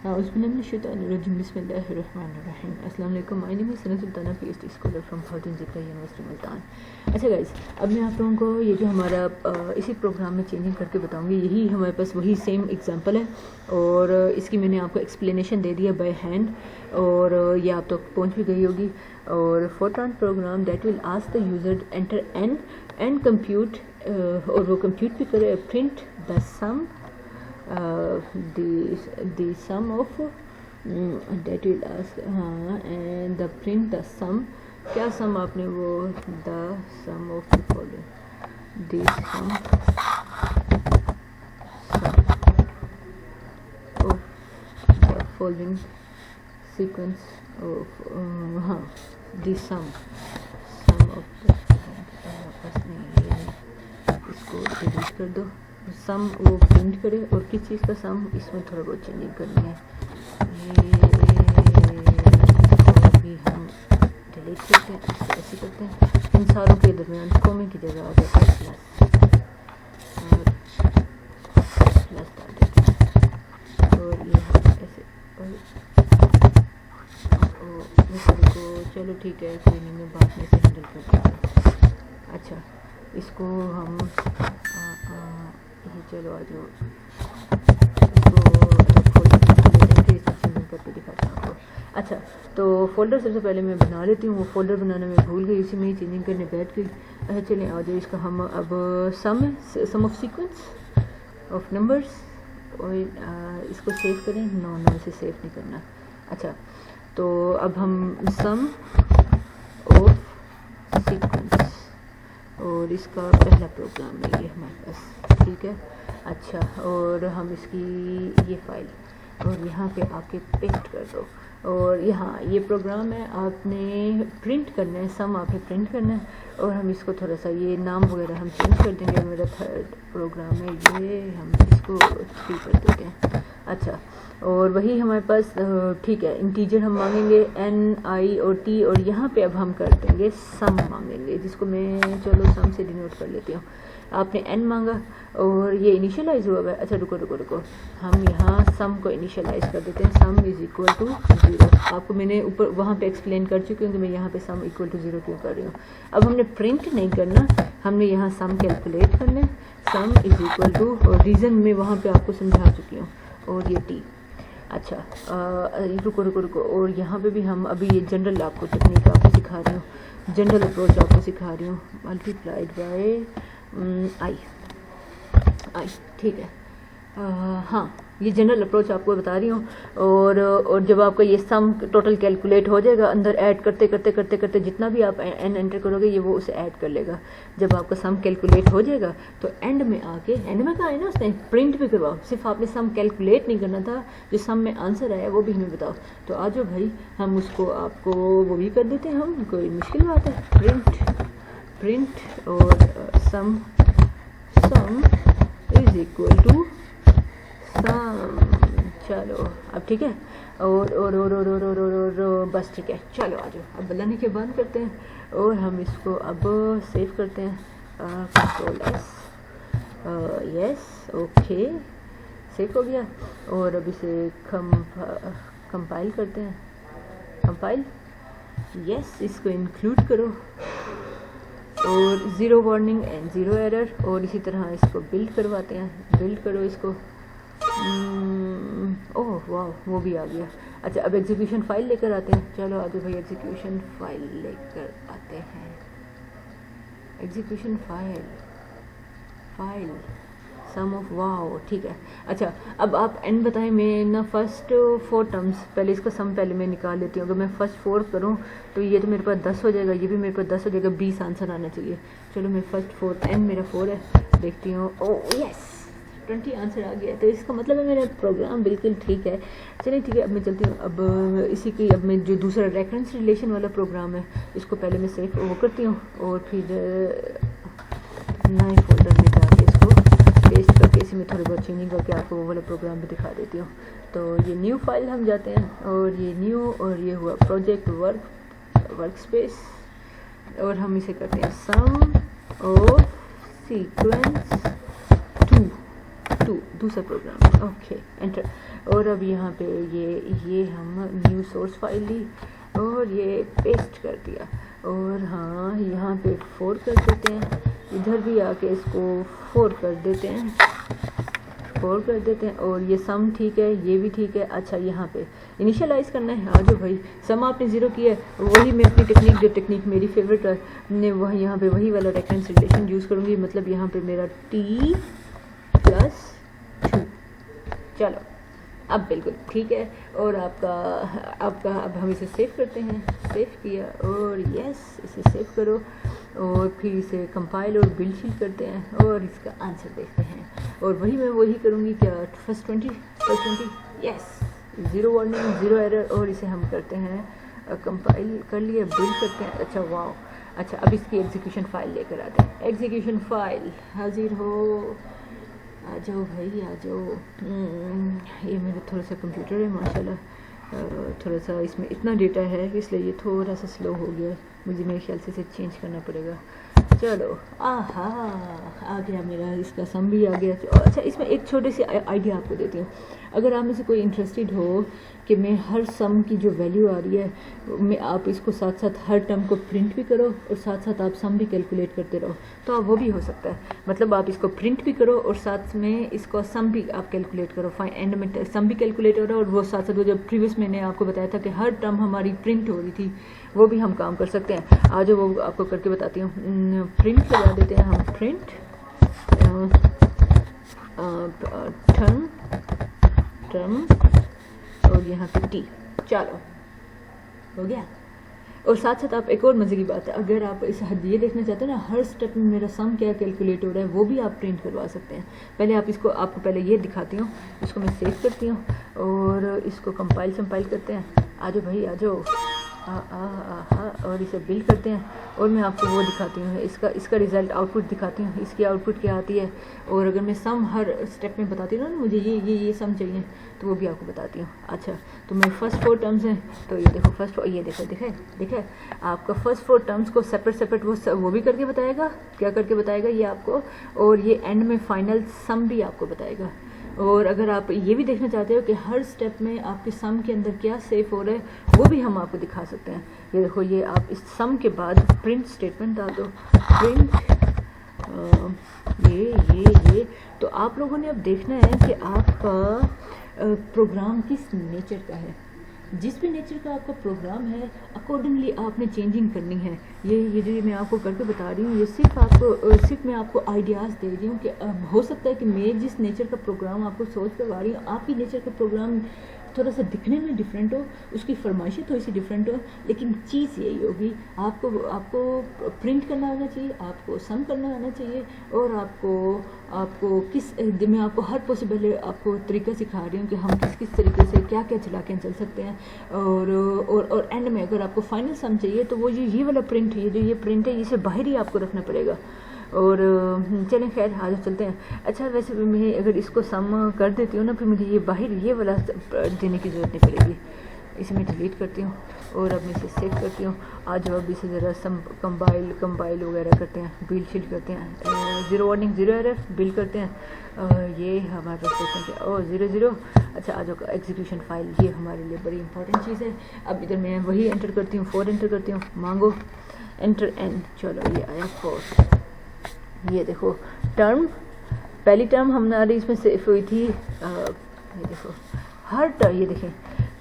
अस्सलाम वालेकुम, my name is Sana Sultana, PhD scholar from फॉर्ट्रन यूनिवर्सिटी मुल्तान। अच्छा गाइस, अब मैं आप लोगों को ये जो हमारा इसी प्रोग्राम में चेंजिंग करके बताऊंगी। यही हमारे पास वही सेम एग्जांपल है और इसकी मैंने आपको एक्सप्लेनेशन दे दिया बाय हैंड और ये आप तक पहुंच भी गई होगी। और Fortran program that will ask the user enter N and compute, और वो कंप्यूट भी करे print the sum, the sum of that will ask, हाँ, and the print the sum, क्या sum आपने वो the sum of the following, the sum of the following sequence of, हाँ, the sum of the, बस नहीं, इसको delete कर दो। सम वो प्रिंट करे और किस चीज़ का सम, इसमें थोड़ा बहुत चेंजिंग करनी है। ये भी हम डिलीट करते हैं, ऐसे करते हैं। इन सारों के दरमियान कॉमे की जगह आ जाता है प्लस, और प्लस डाल देते हैं और ये ऐसे और को चलो ठीक है, कोई नहीं, मैं बाद में से हैंडल करती हूँ। अच्छा, इसको हम चलो आ जाओ, करके दिखाता हूँ आपको। अच्छा, तो फोल्डर सबसे पहले मैं बना लेती हूँ। वो फोल्डर बनाने में भूल गई, इसी में ही चेंजिंग करने बैठ गई। अच्छा चलें आ जाओ, इसका हम अब सम ऑफ सीक्वेंस ऑफ नंबर्स, और इसको सेव करें। नो इसे सेव नहीं करना। अच्छा, तो अब हम सम ऑफ सीक्वेंस, और इसका पहला प्रोग्राम है ये हमारे पास, ठीक है। अच्छा, और हम इसकी ये फाइल और यहाँ पे आके पेस्ट कर दो, और यहाँ ये प्रोग्राम है, आपने प्रिंट करना है, सम आपने प्रिंट करना है। और हम इसको थोड़ा सा ये नाम वगैरह हम चेंज कर देंगे। मेरा थर्ड प्रोग्राम है ये, हम इसको 3 कर देते हैं। अच्छा, और वही हमारे पास ठीक है, इंटीजर हम मांगेंगे एन आई और टी, और यहाँ पे अब हम कर देंगे सम मांगेंगे, जिसको मैं चलो सम से डिनोट कर लेती हूँ। आपने एन मांगा और ये इनिशियलाइज हुआ है। अच्छा रुको, हम यहाँ सम को इनिशियलाइज कर देते हैं। Sum is equal to 0। आपको मैंने ऊपर वहाँ पे एक्सप्लेन कर चुकी हूँ कि मैं यहाँ पे सम इक्वल टू 0 क्यों कर रही हूँ। अब हमने प्रिंट नहीं करना, हमने यहाँ सम कैलकुलेट करना है। सम इज इक्वल टू, और रीज़न में वहाँ पे आपको समझा चुकी हूँ, और ये टी। अच्छा, रुको, और यहाँ पे भी हम अभी ये जनरल आपको टेक्निक आपको सिखा रही हूँ, जनरल अप्रोच आपको सिखा रही हूँ। मल्टीप्लाइड बाय आई, ठीक है। हाँ, ये जनरल अप्रोच आपको बता रही हूँ। और जब आपका ये सम टोटल कैलकुलेट हो जाएगा, अंदर ऐड करते जितना भी आप एन एंटर करोगे, ये वो उसे ऐड कर लेगा। जब आपका सम कैलकुलेट हो जाएगा तो एंड में आके, एंड में कहा है ना उसने प्रिंट भी करवाओ, सिर्फ आपने सम कैलकुलेट नहीं करना था, जो सम में आंसर आया वो भी हमें बताओ। तो आ जाओ भाई, हम उसको आपको वो भी कर देते हैं। हम कोई मुश्किल बात है, प्रिंट और सम इज इक्वल टू सम। चलो अब ठीक है, और बस ठीक है। चलो आ जाओ, अब बनाने के बंद करते हैं और हम इसको अब सेव करते हैं। Control S, yes, okay, save हो गया। और अब इसे कंपाइल करते हैं। कंपाइल, यस, इसको इंक्लूड करो, और 0 वार्निंग एंड 0 एरर। और इसी तरह इसको बिल्ड करवाते हैं। बिल्ड करो इसको। ओह वाह, वो भी आ गया। अच्छा, अब एग्जीक्यूशन फाइल लेकर आते हैं। चलो आगे भाई, एग्जीक्यूशन फाइल लेकर आते हैं। Execution file sum of, wow, ठीक है। अच्छा, अब आप एन बताएं, मैं ना फर्स्ट 4 टर्म्स पहले, इसका सम पहले मैं निकाल लेती हूँ। अगर मैं फर्स्ट 4 करूँ तो ये तो मेरे पास 10 हो जाएगा, ये भी मेरे पास 10 हो जाएगा, 20 आंसर आना चाहिए। चलो मैं फर्स्ट 4, एन मेरा 4 है, देखती हूँ। ओह यस, 20 आंसर आ गया। तो इसका मतलब है मेरा प्रोग्राम बिल्कुल ठीक है। चलिए ठीक है, अब मैं चलती हूँ। अब इसी की, अब मैं जो दूसरा रेफरेंस रिलेशन वाला प्रोग्राम है, इसको पहले मैं सेव वो करती हूँ, और फिर नए फोल्डर में जाके इसको पेस्ट करके इसी में थोड़ी बहुत चेंजिंग करके आपको वो वाला प्रोग्राम भी दिखा देती हूँ। तो ये न्यू फाइल हम जाते हैं, और ये न्यू, और ये हुआ प्रोजेक्ट वर्क स्पेस, और हम इसे करते हैं सम ऑफ सीक्वेंस 2। 2 दूसरा प्रोग्राम है। Okay enter. और अब यहाँ पे ये हम न्यू सोर्स फाइल ली और ये पेस्ट कर दिया और हाँ यहाँ पे 4 कर देते हैं, इधर भी आके इसको 4 कर देते हैं, 4 कर देते हैं और ये सम ठीक है, ये भी ठीक है। अच्छा यहाँ पे इनिशियलाइज करना है, आ जाओ भाई। सम आपने ज़ीरो किया है, वही मैं अपनी टेक्निक, जो टेक्निक मेरी फेवरेट है, मैं वही यहाँ पे वही वाला रेफरेंस रिलेशन यूज़ करूँगी। मतलब यहाँ पे मेरा t + 2। चलो अब बिल्कुल ठीक है। और आपका अब हम इसे सेव करते हैं, सेव किया और यस इसे सेव करो और फिर इसे कंपाइल और बिल्ड शीट करते हैं और इसका आंसर देखते हैं। और वही मैं वही करूँगी, क्या फर्स्ट 20 यस, 0 वार्निंग 0 एरर। और इसे हम करते हैं कंपाइल कर लिए, बिल्ड करते हैं। अच्छा वाओ। अच्छा अब इसकी एग्जीक्यूशन फाइल लेकर आते हैं। एग्जीक्यूशन फाइल हाजिर हो, आ जाओ भाई आ जाओ। ये मेरा थोड़ा सा कंप्यूटर है माशाल्लाह, थोड़ा सा इसमें इतना डेटा है इसलिए ये थोड़ा सा स्लो हो गया, मुझे मेरे ख्याल से इसे चेंज करना पड़ेगा। चलो आहा आ गया मेरा, इसका सम भी आ गया। अच्छा इसमें एक छोटी सी आइडिया आपको देती हूँ। अगर आप में से कोई इंटरेस्टेड हो कि मैं हर सम की जो वैल्यू आ रही है मैं आप इसको साथ साथ हर टर्म को प्रिंट भी करो और साथ साथ आप सम भी कैलकुलेट करते रहो, तो आप वो भी हो सकता है। मतलब आप इसको प्रिंट भी करो और साथ में इसको सम भी आप कैलकुलेट करो, एंड में सम भी कैलकुलेट हो रहा है और वो साथ साथ वो जब प्रीवियस मैंने आपको बताया था कि हर टर्म हमारी प्रिंट हो रही थी, वो भी हम काम कर सकते हैं। आज वो आपको करके बताती हूँ। प्रिंट लगा देते हैं हम, प्रिंट टर्म और यहाँ पे टी। चलो हो गया। और साथ साथ आप एक और मजे की बात है, अगर आप इस ये देखना चाहते हैं ना हर स्टेप में मेरा सम क्या कैलकुलेट हो रहा है, वो भी आप प्रिंट करवा सकते हैं। पहले आप इसको, आपको पहले ये दिखाती हूँ, इसको मैं सेव करती हूँ और इसको कंपाइल करते हैं। आ जाओ भाई आ जाओ, और इसे बिल्ड करते हैं और मैं आपको वो दिखाती हूँ, इसका रिजल्ट आउटपुट दिखाती हूँ, इसकी आउटपुट क्या आती है। और अगर मैं सम हर स्टेप में बताती हूँ ना मुझे ये सम चाहिए, तो वो भी आपको बताती हूँ। अच्छा तो मैं फर्स्ट 4 टर्म्स हैं, तो ये देखो फर्स्ट, ये देखो आपका फर्स्ट 4 टर्म्स को सेपरेट वो भी करके बताएगा, क्या करके बताएगा ये आपको, और ये एंड में फाइनल सम भी आपको बताएगा। और अगर आप ये भी देखना चाहते हो कि हर स्टेप में आपके सम के अंदर क्या सेव हो रहा है, वो भी हम आपको दिखा सकते हैं। ये देखो, ये आप इस सम के बाद प्रिंट स्टेटमेंट डाल दो, प्रिंट ये तो आप लोगों ने अब देखना है कि आपका प्रोग्राम किस नेचर का है। जिस भी नेचर का आपका प्रोग्राम है अकॉर्डिंगली आपने चेंजिंग करनी है। ये जो मैं आपको करके बता रही हूँ, ये सिर्फ मैं आपको आइडियाज़ दे रही हूँ कि हो सकता है कि मैं जिस नेचर का प्रोग्राम आपको सोच करवा रही हूँ, आपकी नेचर का प्रोग्राम थोड़ा सा दिखने में डिफरेंट हो, उसकी फरमाइशें थोड़ी सी डिफरेंट हो, लेकिन चीज़ यही होगी, आपको प्रिंट करना आना चाहिए, आपको सम करना आना चाहिए, और आपको मैं आपको हर पॉसिबल आपको तरीका सिखा रही हूँ कि हम किस तरीके से क्या चला के चल सकते हैं। और एंड में अगर आपको फाइनल सम चाहिए तो वो ये वाला प्रिंट, ये प्रिंट है, इसे बाहर ही आपको रखना पड़ेगा। और चलें खैर आज चलते हैं। अच्छा वैसे मैं अगर इसको सम कर देती हूँ ना, फिर मुझे ये बाहर ये वाला देने की ज़रूरत नहीं पड़ेगी। इसे मैं डिलीट करती हूँ और अब मैं इसे सेव करती हूँ। आज अब इसे ज़रा सम कंपाइल वगैरह करते हैं, बिल्ड शीट करते हैं, 0 वार्निंग 0 एरर, बिल्ड करते हैं। ये हमारे पास देखते हैं और 0 अच्छा आज एग्जीक्यूशन फाइल, ये हमारे लिए बड़ी इंपॉर्टेंट चीज़ है। अब इधर मैं वही एंटर करती हूँ, 4 एंटर करती हूँ, मांगो एंटर एंड, चलो ये आया 4। ये देखो टर्म, पहली टर्म हमारी इसमें सेव हुई थी। ये देखो हर टर्म, ये देखें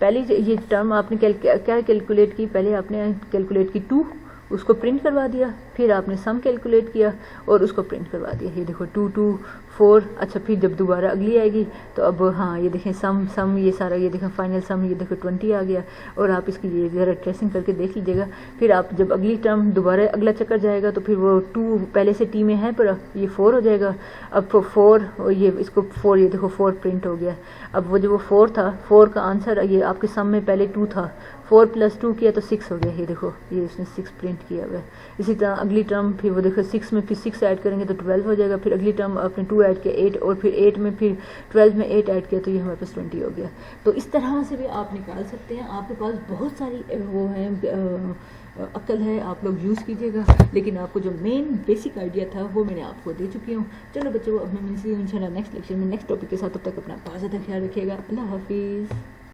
पहली ये टर्म आपने क्या कैलकुलेट की, पहले आपने कैलकुलेट की 2, उसको प्रिंट करवा दिया, फिर आपने सम कैलकुलेट किया और उसको प्रिंट करवा दिया। ये देखो 2 2 4। अच्छा फिर जब दोबारा अगली आएगी तो अब हाँ ये देखें सम ये सारा, ये देखें फाइनल सम, ये देखो 20 आ गया। और आप इसकी ये ज़रा ट्रेसिंग करके देख लीजिएगा। फिर आप जब अगली टर्म दोबारा अगला चक्कर जाएगा तो फिर वो 2 पहले से टी में है पर ये 4 हो जाएगा। अब 4 ये इसको 4, ये देखो 4 प्रिंट हो गया। अब वो जो वो 4 था, 4 का आंसर ये आपके सम में पहले 2 था, 4 + 2 किया तो 6 हो गया। ये देखो ये इसने 6 प्रिंट किया हुआ है। इसी तरह अगली टर्म फिर वो देखो 6 में फिर 6 ऐड करेंगे तो 12 हो जाएगा, फिर अगली टर्म आपने 2 ऐड किया 8, और फिर 8 में फिर 12 में 8 ऐड किया तो ये हमारे पास 20 हो गया। तो इस तरह से भी आप निकाल सकते हैं, आपके पास बहुत सारी वो हैं अक्ल है, आप लोग यूज़ कीजिएगा, लेकिन आपको जो मेन बेसिक आइडिया था वो मैंने आपको दे चुकी हूँ। चलो बच्चों, अब मैं मिलती हूँ इंशाल्लाह नेक्स्ट लेक्चर में नेक्स्ट टॉपिक के साथ। तब तक अपना बहुत ज़्यादा ख्याल रखिएगा। अल्लाह हाफिज़।